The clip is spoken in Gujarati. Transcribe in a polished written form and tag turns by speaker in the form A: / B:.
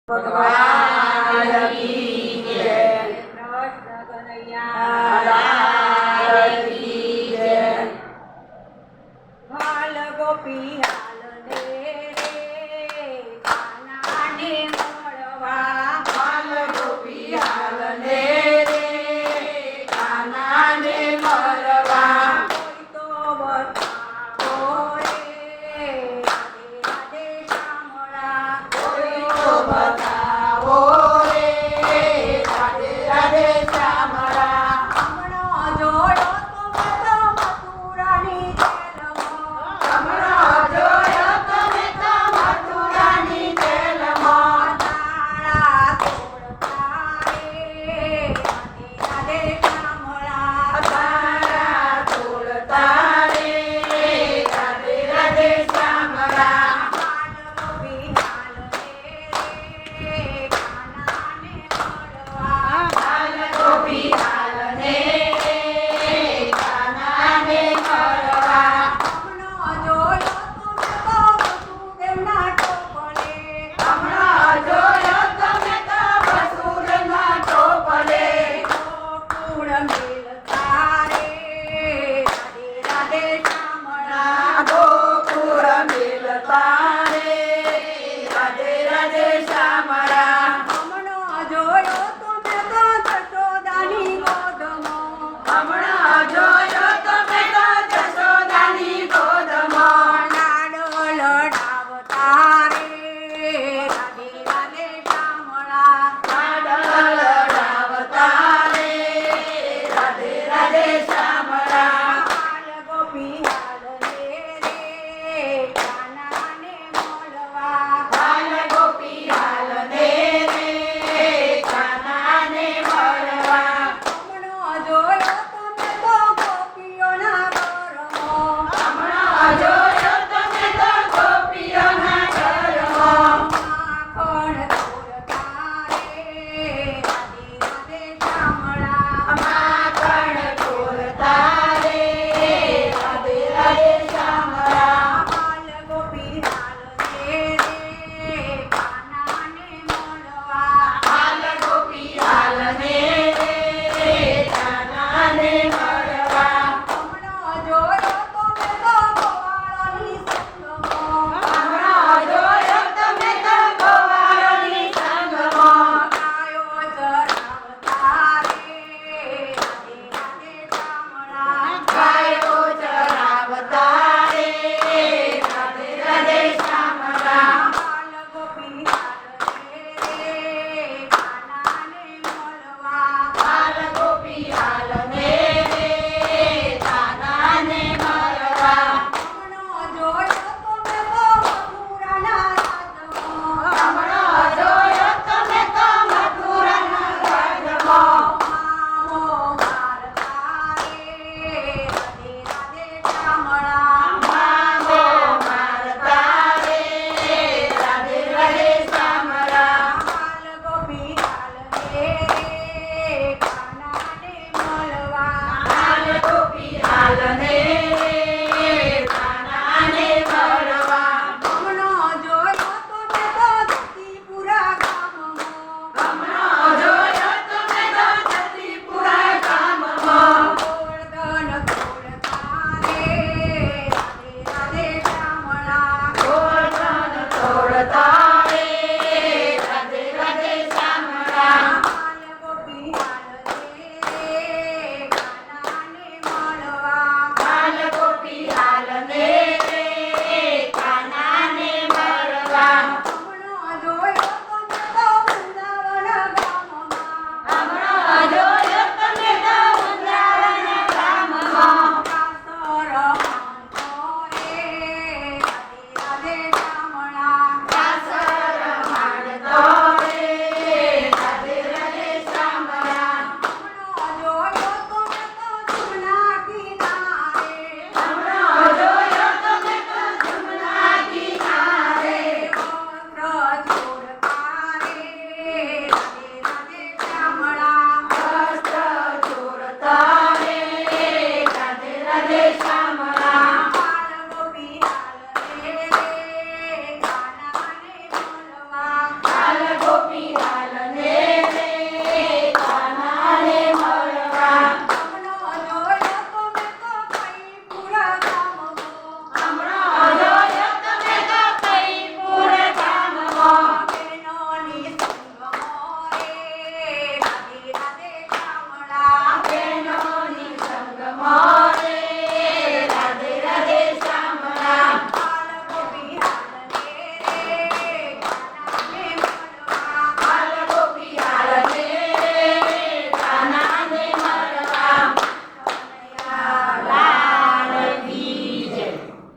A: ભગવાન કી જય.
B: કૃષ્ણ કનૈયા
A: લાલ કી જય.
B: હાલ ગોપી હાલ ને રે કાનાને મળવા.
A: હાલ ગોપી હાલ ને રે કાનાને મળવા.
B: કોઈ તો બતાવો રે રાધે રાધે શામળા.
A: કોઈ તો બતાવો રે રાધે રાધે શામળા.
B: હમણાં જોયો તો બધો મથુરાની જેલમાં.
A: હમણાં જોયો તમે તો મથુરાની જેલમાં.
B: તાળા તોડતા રે રાધે રાધે શામળા.
A: તારા તોડતા રે રાધે રાધે શામળા.
B: હાલ ગોપી હાલ રે કાનાને મળવા.
A: હાલ ગોપી હાલ ને કાનાને મળવા.
B: હમણાં જોયો તો બધો વસુદેવના ટોપલે.
A: હમણાં જોયો તમે તો વસુદેવના ટોપલે.
B: ગોકુળ મિલતા રે રાધે રાધે શામળા.
A: ગોકુળ મિલતા રે રાધે રાધે શામળા.
B: હમણાં જોયો